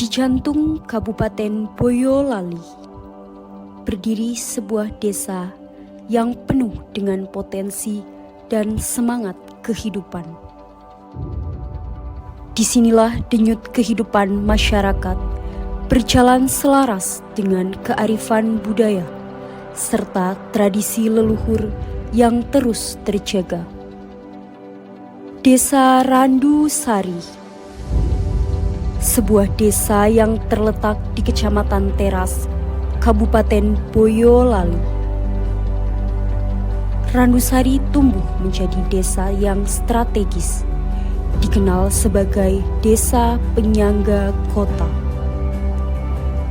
Di jantung Kabupaten Boyolali, berdiri sebuah desa yang penuh dengan potensi dan semangat kehidupan. Disinilah denyut kehidupan masyarakat berjalan selaras dengan kearifan budaya serta tradisi leluhur yang terus terjaga. Desa Randu Sari, sebuah desa yang terletak di Kecamatan Teras, Kabupaten Boyolali. Randusari tumbuh menjadi desa yang strategis, dikenal sebagai desa penyangga kota.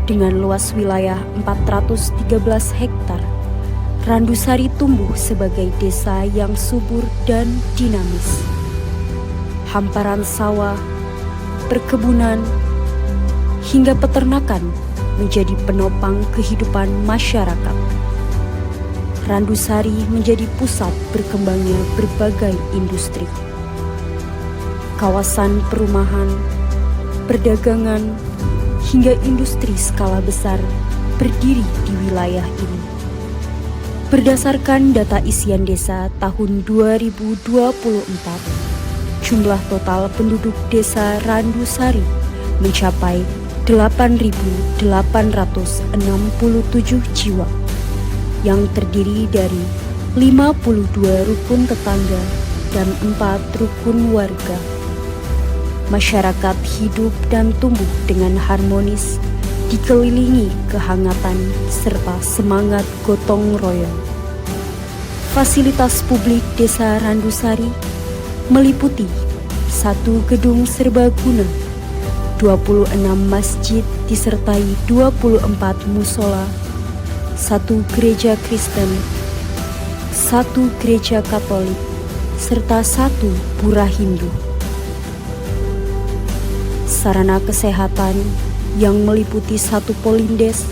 Dengan luas wilayah 413 hektar, Randusari tumbuh sebagai desa yang subur dan dinamis. Hamparan sawah, perkebunan, hingga peternakan menjadi penopang kehidupan masyarakat. Randusari menjadi pusat berkembangnya berbagai industri. Kawasan perumahan, perdagangan, hingga industri skala besar berdiri di wilayah ini. Berdasarkan data isian desa tahun 2024, jumlah total penduduk desa Randusari mencapai 8.867 jiwa yang terdiri dari 52 rukun tetangga dan 4 rukun warga. Masyarakat hidup dan tumbuh dengan harmonis, dikelilingi kehangatan serta semangat gotong royong. Fasilitas publik desa Randusari meliputi 1 gedung serbaguna, 26 masjid disertai 24 musola, 1 gereja Kristen, 1 gereja Katolik, serta 1 pura Hindu. Sarana kesehatan yang meliputi 1 polindes,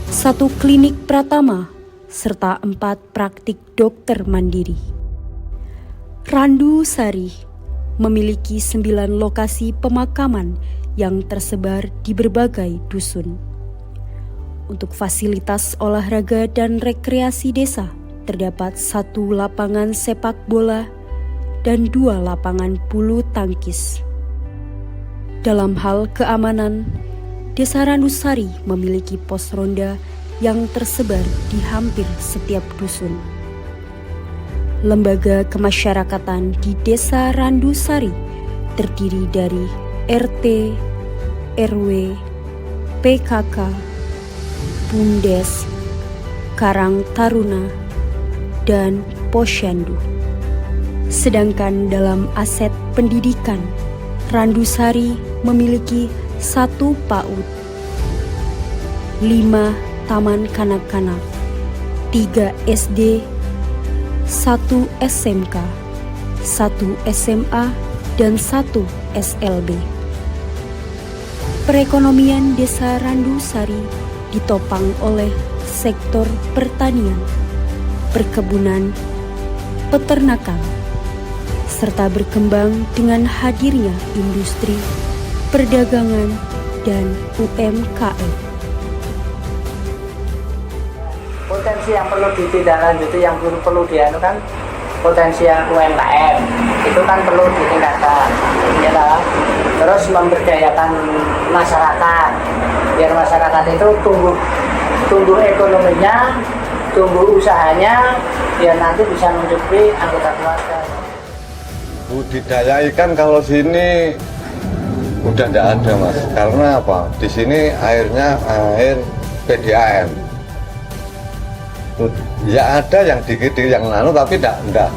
1 klinik pratama, serta 4 praktik dokter mandiri. Randusari memiliki 9 lokasi pemakaman yang tersebar di berbagai dusun. Untuk fasilitas olahraga dan rekreasi desa, terdapat 1 lapangan sepak bola dan 2 lapangan bulu tangkis. Dalam hal keamanan, Desa Randusari memiliki pos ronda yang tersebar di hampir setiap dusun. Lembaga kemasyarakatan di Desa Randusari terdiri dari RT, RW, PKK, Bumdes, Karang Taruna, dan Posyandu. Sedangkan dalam aset pendidikan, Randusari memiliki 1 PAUD, 5 taman kanak-kanak, 3 SD, 1 SMK, 1 SMA, dan 1 SLB. Perekonomian Desa Randusari ditopang oleh sektor pertanian, perkebunan, peternakan, serta berkembang dengan hadirnya industri, perdagangan, dan UMKM. Potensi yang perlu ditindaklanjuti, yang perlu dianukan, potensi yang UMKM itu kan perlu ditingkatkan, ya lah. Terus memberdayakan masyarakat, biar masyarakat itu tumbuh ekonominya, tumbuh usahanya, biar nanti bisa mencukupi anggota keluarga. Budidaya ikan kalau sini udah tidak ada, Mas, karena apa? Di sini airnya air PDAM. Ya ada yang dikit yang tapi tidak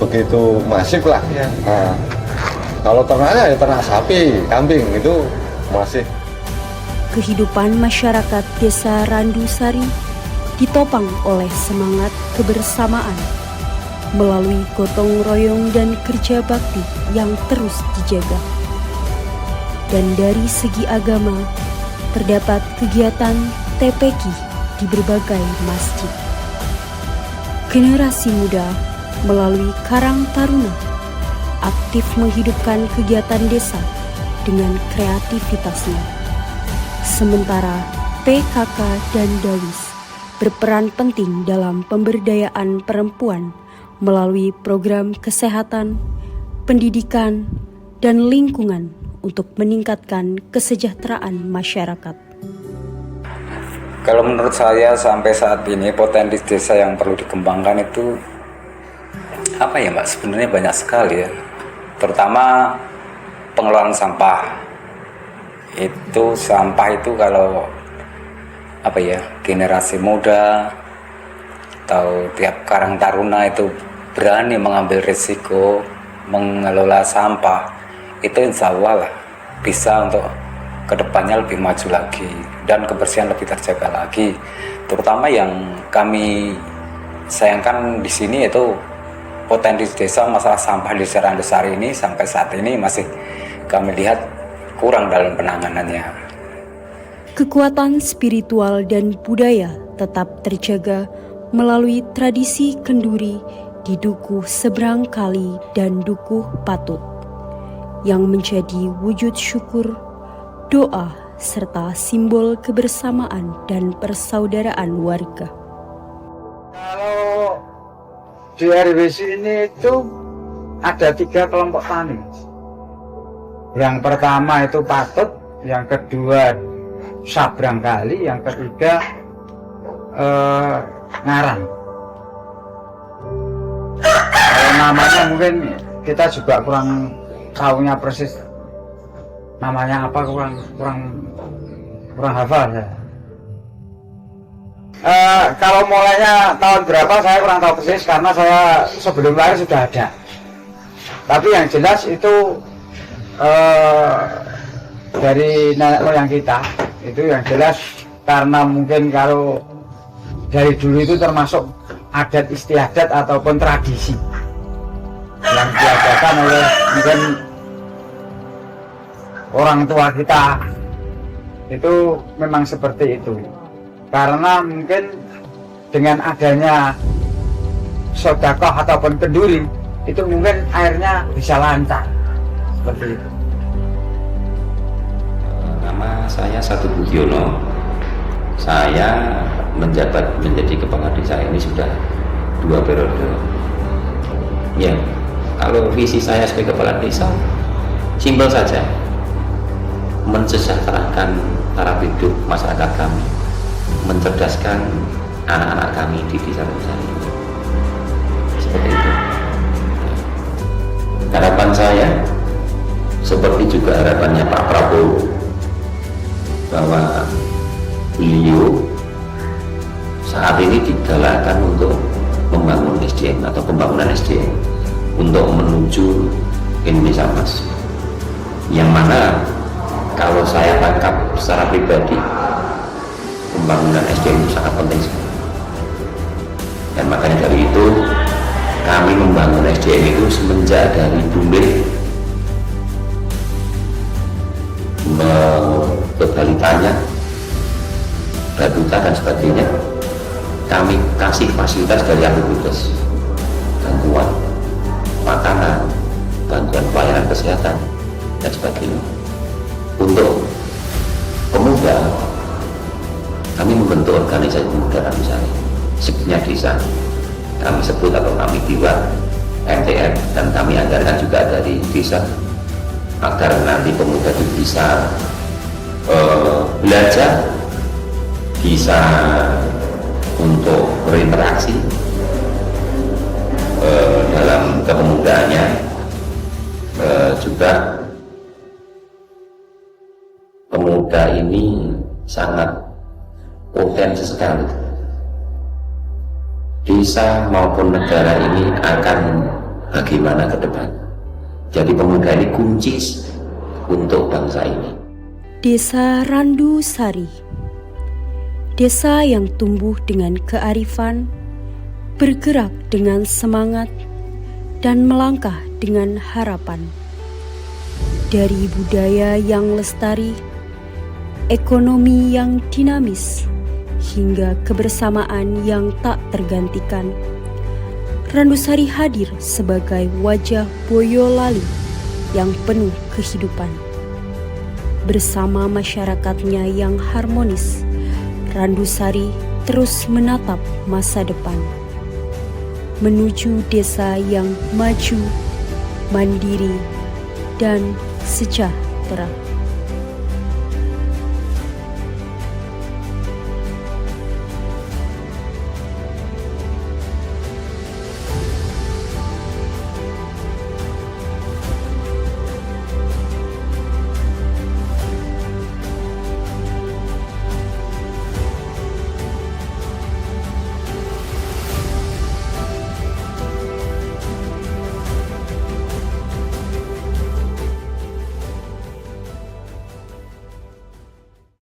begitu masif lah. Ya. Nah, kalau ternaknya ya ternak sapi, kambing itu masih. Kehidupan masyarakat Desa Randusari ditopang oleh semangat kebersamaan melalui gotong royong dan kerja bakti yang terus dijaga. Dan dari segi agama, terdapat kegiatan TPQ di berbagai masjid. Generasi muda melalui Karang Taruna aktif menghidupkan kegiatan desa dengan kreativitasnya. Sementara PKK dan Dawis berperan penting dalam pemberdayaan perempuan melalui program kesehatan, pendidikan, dan lingkungan untuk meningkatkan kesejahteraan masyarakat. Kalau menurut saya sampai saat ini potensi desa yang perlu dikembangkan itu apa ya Mbak? Sebenarnya banyak sekali ya. Terutama pengelolaan sampah. Sampah itu kalau apa ya, generasi muda atau tiap Karang Taruna itu berani mengambil risiko mengelola sampah, itu insya Allah lah bisa untuk kedepannya lebih maju lagi dan kebersihan lebih terjaga lagi. Terutama yang kami sayangkan di sini itu potensi desa masalah sampah di Serandesari ini sampai saat ini masih kami lihat kurang dalam penanganannya. Kekuatan spiritual dan budaya tetap terjaga melalui tradisi kenduri di Dukuh Seberang Kali dan Dukuh Patut yang menjadi wujud syukur, doa, serta simbol kebersamaan dan persaudaraan warga. Kalau di RW sini itu ada 3 kelompok tani. Yang pertama itu Patut, yang kedua Sabrang Kali, yang ketiga Ngarang. Kalau namanya mungkin kita juga kurang tahunya persis namanya apa, kurang hafal ya. Kalau mulainya tahun berapa saya kurang tahu persis karena saya sebelum lahir sudah ada. Tapi yang jelas itu dari nenek moyang kita itu yang jelas, karena mungkin kalau dari dulu itu termasuk adat istiadat ataupun tradisi yang diadakan oleh mungkin orang tua kita, itu memang seperti itu. Karena mungkin dengan adanya sedekah ataupun kenduri itu mungkin airnya bisa lancar seperti itu. Nama saya Satu Budiono. Saya menjabat menjadi kepala desa ini sudah 2 periode. Ya, kalau visi saya sebagai kepala desa simpel saja, mensejahterakan taraf hidup masyarakat kami, mencerdaskan anak-anak kami di desa ini. Seperti itu. Harapan saya seperti juga harapannya Pak Prabowo, bahwa beliau saat ini digalakkan untuk membangun SDM atau pembangunan SDM untuk menuju Indonesia Emas, yang mana kalau saya tangkap secara pribadi pembangunan SDM itu sangat penting sekali. Dan makanya dari itu kami membangun SDM itu semenjak dari Bumil ke Balitanya, Batuta dan sebagainya. Kami kasih fasilitas dari Agrikultus, bantuan makanan, bantuan pelayanan kesehatan dan sebagainya. Untuk pemuda, kami membentuk organisasi pemuda kami misalnya sebenarnya desa, kami sebut atau kami buat MTM, dan kami anggarkan juga dari desa agar nanti pemuda itu bisa belajar, bisa untuk berinteraksi dalam kepemudaannya, juga pemuda ini sangat potensi sekali. Desa maupun negara ini akan bagaimana ke depan. Jadi pemuda ini kunci untuk bangsa ini. Desa Randu Sari, desa yang tumbuh dengan kearifan, bergerak dengan semangat, dan melangkah dengan harapan. Dari budaya yang lestari, ekonomi yang dinamis, hingga kebersamaan yang tak tergantikan, Randusari hadir sebagai wajah Boyolali yang penuh kehidupan. Bersama masyarakatnya yang harmonis, Randusari terus menatap masa depan, menuju desa yang maju, mandiri, dan sejahtera.